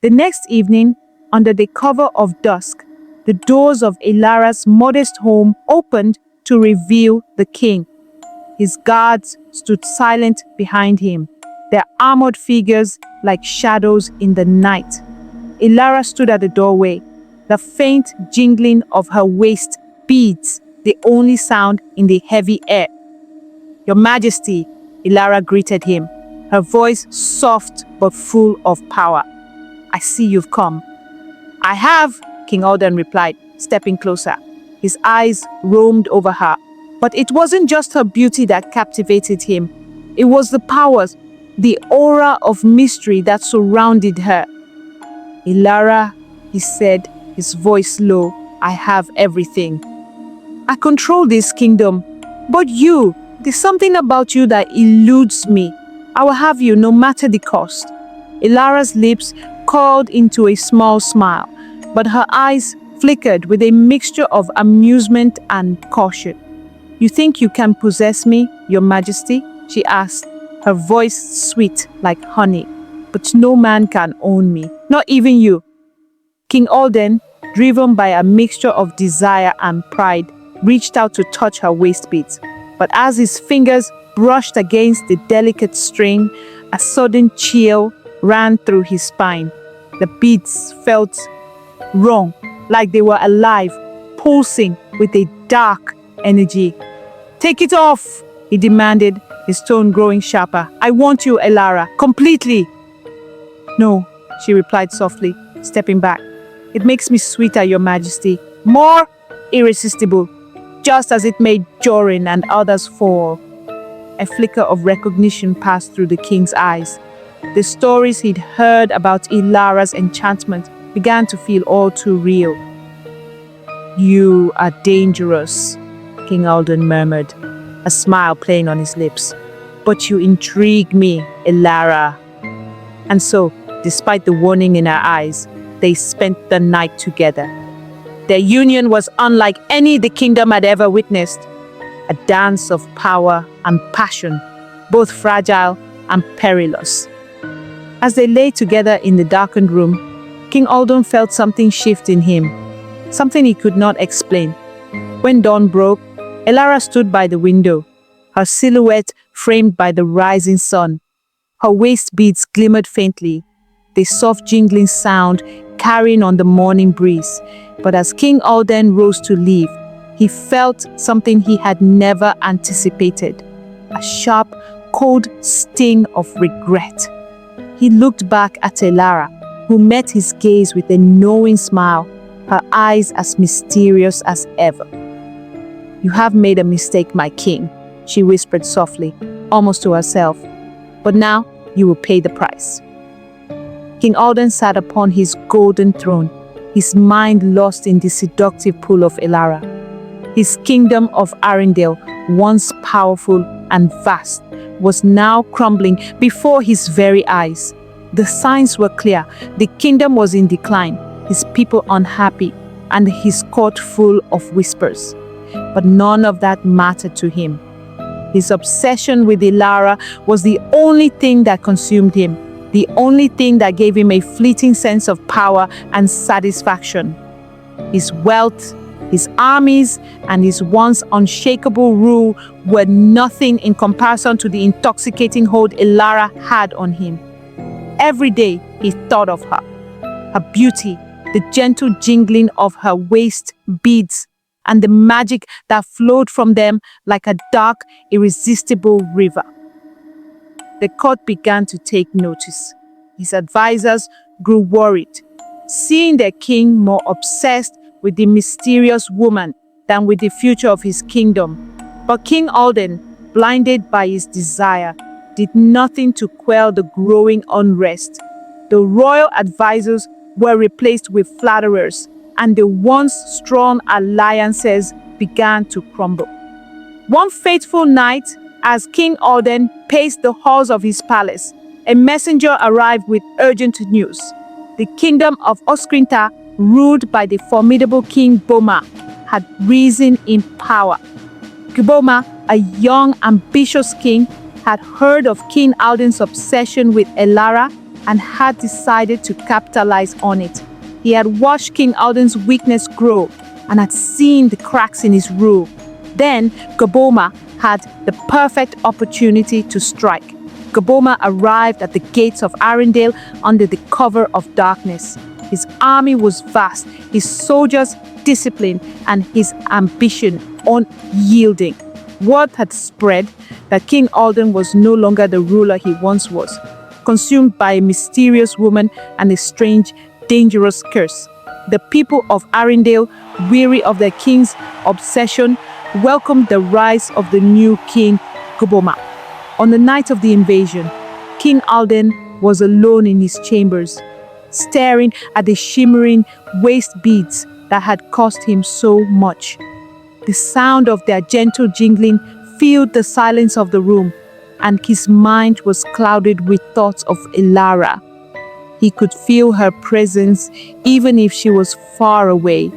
The next evening, under the cover of dusk, the doors of Elara's modest home opened to reveal the king. His guards stood silent behind him, their armored figures like shadows in the night. Elara stood at the doorway, the faint jingling of her waist beads, the only sound in the heavy air. "Your Majesty," Elara greeted him, her voice soft but full of power. "I see you've come." "I have," King Alden replied, stepping closer. His eyes roamed over her. But it wasn't just her beauty that captivated him. It was the powers, the aura of mystery that surrounded her. "Elara," he said, his voice low, "I have everything. I control this kingdom. But you, there's something about you that eludes me. I will have you no matter the cost." Elara's lips curled into a small smile, but her eyes flickered with a mixture of amusement and caution. "You think you can possess me, Your Majesty?" she asked, her voice sweet like honey. "But no man can own me, not even you." King Alden, driven by a mixture of desire and pride, reached out to touch her waist beads. But as his fingers brushed against the delicate string, a sudden chill ran through his spine. The beads felt wrong, like they were alive, pulsing with a dark energy. "Take it off," he demanded, his tone growing sharper. "I want you, Elara, completely." "No," she replied softly, stepping back. "It makes me sweeter, Your Majesty, more irresistible, just as it made Jorin and others fall." A flicker of recognition passed through the king's eyes. The stories he'd heard about Elara's enchantment began to feel all too real. "You are dangerous," King Alden murmured, a smile playing on his lips. "But you intrigue me, Elara." And so, despite the warning in her eyes, they spent the night together. Their union was unlike any the kingdom had ever witnessed. A dance of power and passion, both fragile and perilous. As they lay together in the darkened room, King Alden felt something shift in him, something he could not explain. When dawn broke, Elara stood by the window, her silhouette framed by the rising sun. Her waist beads glimmered faintly, the soft jingling sound carrying on the morning breeze. But as King Alden rose to leave, he felt something he had never anticipated, a sharp, cold sting of regret. He looked back at Elara, who met his gaze with a knowing smile, her eyes as mysterious as ever. "You have made a mistake, my king," she whispered softly, almost to herself. "But now you will pay the price." King Alden sat upon his golden throne, his mind lost in the seductive pull of Elara. His kingdom of Arindale, once powerful and vast, was now crumbling before his very eyes. The signs were clear. The kingdom was in decline, his people unhappy, and his court full of whispers. But none of that mattered to him. His obsession with Elara was the only thing that consumed him, the only thing that gave him a fleeting sense of power and satisfaction. His wealth, his armies, and his once unshakable rule were nothing in comparison to the intoxicating hold Elara had on him. Every day he thought of her, her beauty, the gentle jingling of her waist beads, and the magic that flowed from them like a dark, irresistible river. The court began to take notice. His advisors grew worried, seeing their king more obsessed with the mysterious woman than with the future of his kingdom. But King Alden, blinded by his desire, did nothing to quell the growing unrest. The royal advisors were replaced with flatterers, and the once strong alliances began to crumble. One fateful night, as King Alden paced the halls of his palace, a messenger arrived with urgent news. The kingdom of Oskrinta, ruled by the formidable King Boma, had risen in power. Boma, a young, ambitious king, had heard of King Alden's obsession with Elara and had decided to capitalize on it. He had watched King Alden's weakness grow and had seen the cracks in his rule. Then Boma had the perfect opportunity to strike. Boma arrived at the gates of Arindale under the cover of darkness. His army was vast, his soldiers disciplined, and his ambition unyielding. Word had spread that King Alden was no longer the ruler he once was, consumed by a mysterious woman and a strange, dangerous curse. The people of Arindale, weary of their king's obsession, welcomed the rise of the new king, Boma. On the night of the invasion, King Alden was alone in his chambers, staring at the shimmering waist beads that had cost him so much. The sound of their gentle jingling filled the silence of the room, and his mind was clouded with thoughts of Elara. He could feel her presence even if she was far away,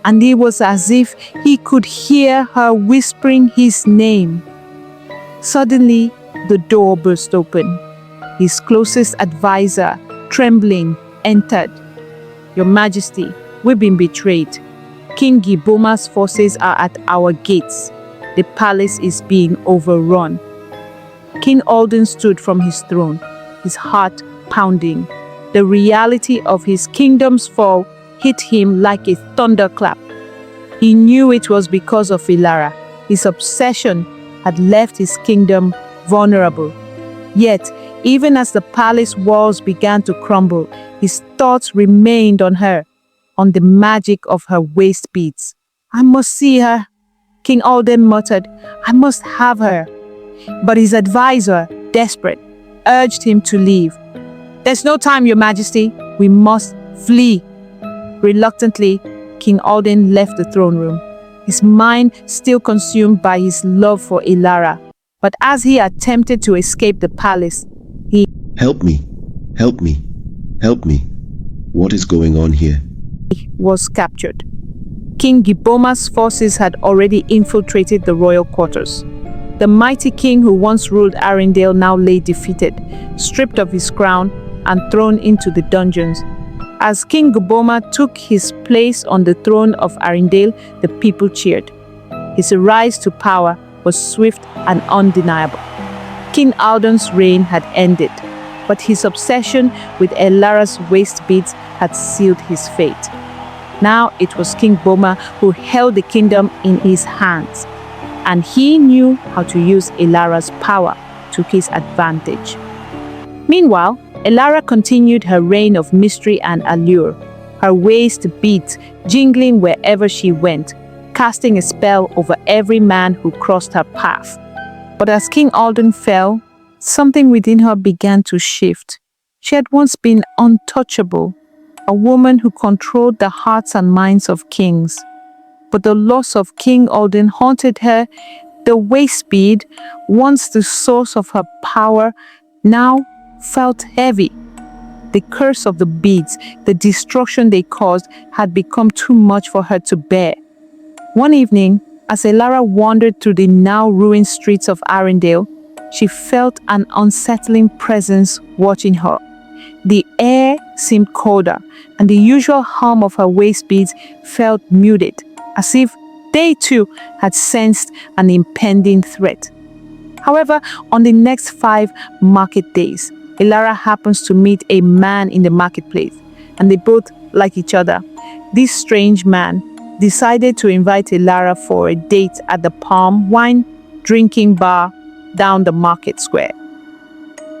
and it was as if he could hear her whispering his name. Suddenly, the door burst open. His closest advisor, trembling, entered. "Your Majesty, we've been betrayed. King Boma's forces are at our gates. The palace is being overrun." King Alden stood from his throne, his heart pounding. The reality of his kingdom's fall hit him like a thunderclap. He knew it was because of Elara. His obsession had left his kingdom vulnerable. Yet, even as the palace walls began to crumble, his thoughts remained on her, on the magic of her waist beads. "I must see her," King Alden muttered. "I must have her." But his advisor, desperate, urged him to leave. "There's no time, Your Majesty. We must flee." Reluctantly, King Alden left the throne room, his mind still consumed by his love for Elara. But as he attempted to escape the palace, he Help me, help me, help me. What is going on here? was captured. King Boma's forces had already infiltrated the royal quarters. The mighty king who once ruled Arindale now lay defeated, stripped of his crown and thrown into the dungeons. As King Boma took his place on the throne of Arindale, the people cheered. His rise to power was swift and undeniable. King Alden's reign had ended, but his obsession with Elara's waist beads had sealed his fate. Now it was King Boma who held the kingdom in his hands, and he knew how to use Elara's power to his advantage. Meanwhile, Elara continued her reign of mystery and allure, her waist beads jingling wherever she went, casting a spell over every man who crossed her path. But as King Alden fell, something within her began to shift. She had once been untouchable, a woman who controlled the hearts and minds of kings. But the loss of King Alden haunted her. The waist bead, once the source of her power, now felt heavy. The curse of the beads, the destruction they caused, had become too much for her to bear. One evening, as Elara wandered through the now ruined streets of Arindale, she felt an unsettling presence watching her. The air seemed colder, and the usual hum of her waist beads felt muted, as if they too had sensed an impending threat. However, on the next 5 market days, Elara happens to meet a man in the marketplace, and they both like each other. This strange man decided to invite Elara for a date at the palm wine drinking bar down the market square.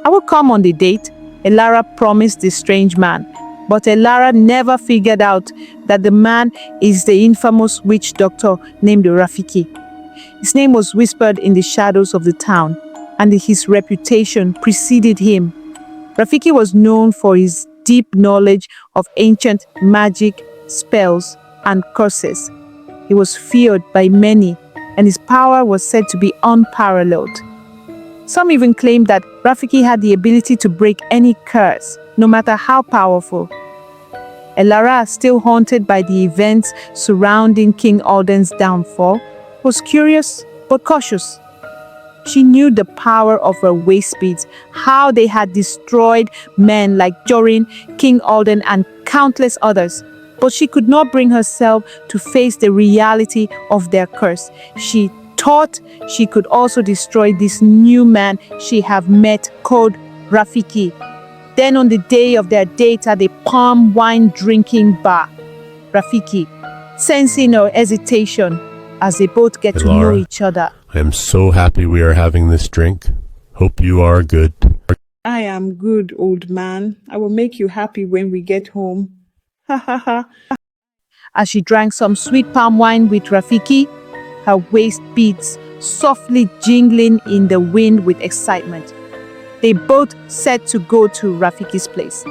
"I will come on the date," Elara promised the strange man, but Elara never figured out that the man is the infamous witch doctor named Rafiki. His name was whispered in the shadows of the town, and his reputation preceded him. Rafiki was known for his deep knowledge of ancient magic, spells, and curses. He was feared by many, and his power was said to be unparalleled. Some even claimed that Rafiki had the ability to break any curse, no matter how powerful. Elara, still haunted by the events surrounding King Alden's downfall, was curious but cautious. She knew the power of her waist beads, how they had destroyed men like Jorin, King Alden, and countless others. But she could not bring herself to face the reality of their curse. She thought she could also destroy this new man she had met called Rafiki. Then on the day of their date at the palm wine drinking bar, Rafiki, sensing her hesitation as they both get to know Elara, each other. I am so happy we are having this drink. Hope you are good. I am good, old man. I will make you happy when we get home. Ha ha ha. As she drank some sweet palm wine with Rafiki, her waist beads softly jingling in the wind with excitement. They both set to go to Rafiki's place.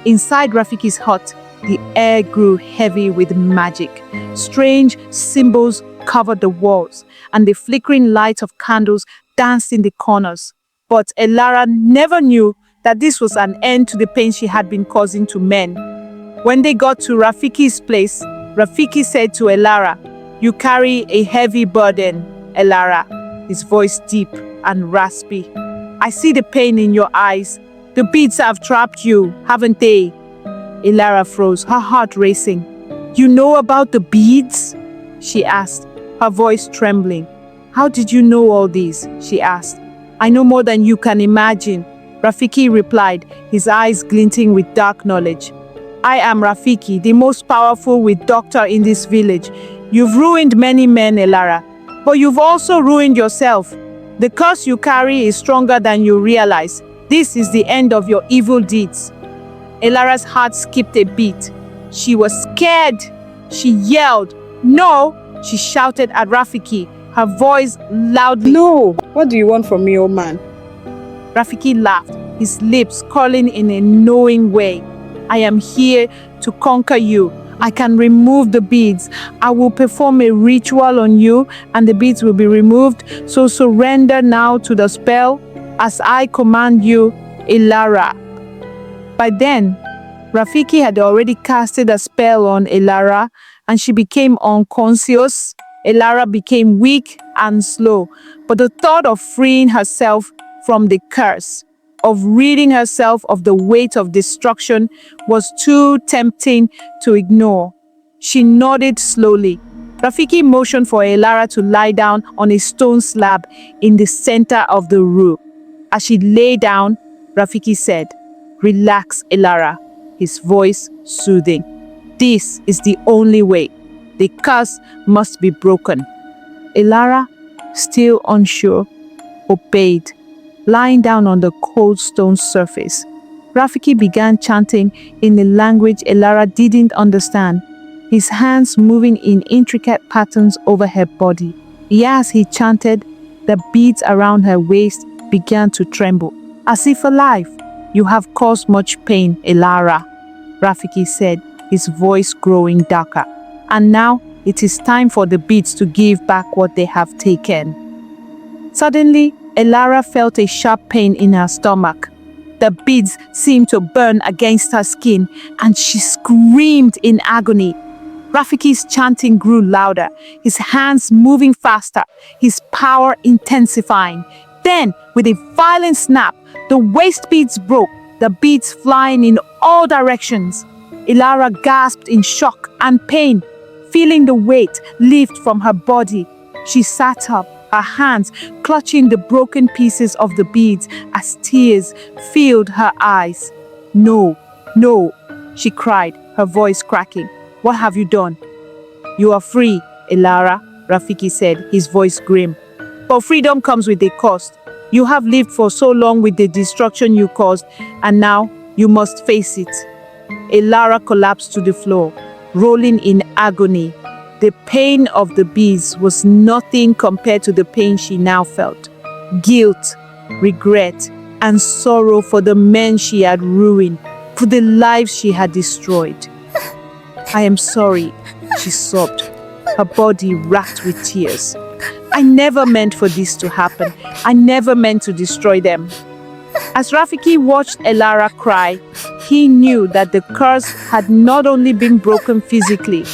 Inside Rafiki's hut, the air grew heavy with magic. Strange symbols covered the walls, and the flickering light of candles danced in the corners. But Elara never knew that this was an end to the pain she had been causing to men. When they got to Rafiki's place, Rafiki said to Elara, "You carry a heavy burden, Elara," his voice deep and raspy. "I see the pain in your eyes. The beads have trapped you, haven't they?" Elara froze, her heart racing. "You know about the beads?" she asked, her voice trembling. "How did you know all these?" she asked. "I know more than you can imagine," Rafiki replied, his eyes glinting with dark knowledge. "I am Rafiki, the most powerful witch doctor in this village. You've ruined many men, Elara, but you've also ruined yourself. The curse you carry is stronger than you realize. This is the end of your evil deeds." Elara's heart skipped a beat. She was scared. She yelled, "No!" She shouted at Rafiki, her voice loudly. No! What do you want from me, old man? Rafiki laughed, his lips curling in a knowing way. "I am here to conquer you. I can remove the beads. I will perform a ritual on you and the beads will be removed. So surrender now to the spell as I command you, Elara." By then, Rafiki had already casted a spell on Elara and she became unconscious. Elara became weak and slow, but the thought of freeing herself from the curse, of ridding herself of the weight of destruction, was too tempting to ignore. She nodded slowly. Rafiki motioned for Elara to lie down on a stone slab in the center of the room. As she lay down, Rafiki said, "Relax, Elara," his voice soothing. "This is the only way. The curse must be broken." Elara, still unsure, obeyed, lying down on the cold stone surface. Rafiki began chanting in a language Elara didn't understand, his hands moving in intricate patterns over her body. As he chanted, the beads around her waist began to tremble, as if alive. "You have caused much pain, Elara," Rafiki said, his voice growing darker. "And now it is time for the beads to give back what they have taken." Suddenly, Elara felt a sharp pain in her stomach. The beads seemed to burn against her skin, and she screamed in agony. Rafiki's chanting grew louder, his hands moving faster, his power intensifying. Then, with a violent snap, the waist beads broke, the beads flying in all directions. Elara gasped in shock and pain, feeling the weight lift from her body. She sat up, her hands clutching the broken pieces of the beads as tears filled her eyes. "No, no," she cried, her voice cracking. "What have you done?" "You are free, Elara," Rafiki said, his voice grim. "But freedom comes with a cost. You have lived for so long with the destruction you caused, and now you must face it." Elara collapsed to the floor, rolling in agony. The pain of the beads was nothing compared to the pain she now felt. Guilt, regret, and sorrow for the men she had ruined, for the lives she had destroyed. "I am sorry," she sobbed, her body racked with tears. "I never meant for this to happen. I never meant to destroy them." As Rafiki watched Elara cry, he knew that the curse had not only been broken physically,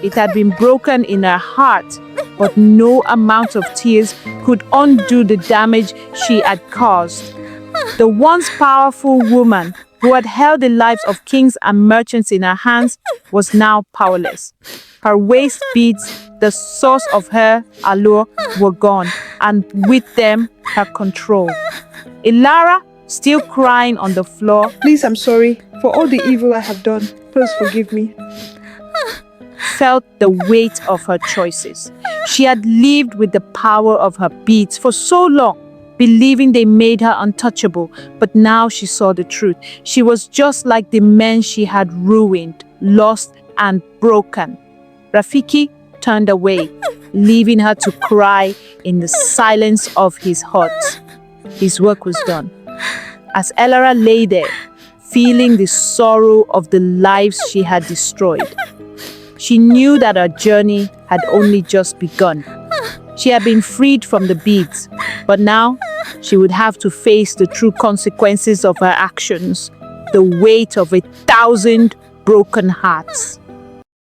it had been broken in her heart. but no amount of tears could undo the damage she had caused. The once powerful woman who had held the lives of kings and merchants in her hands was now powerless. Her waist beads, the source of her allure, were gone, and with them, her control. Elara, still crying on the floor, Please, I'm sorry for all the evil I have done. Please forgive me. felt the weight of her choices. She had lived with the power of her beads for so long, believing they made her untouchable, but now she saw the truth. She was just like the men she had ruined, lost, and broken. Rafiki turned away, leaving her to cry in the silence of his hut. His work was done. As Elara lay there, feeling the sorrow of the lives she had destroyed, she knew that her journey had only just begun. She had been freed from the beads, but now she would have to face the true consequences of her actions, the weight of 1,000 broken hearts.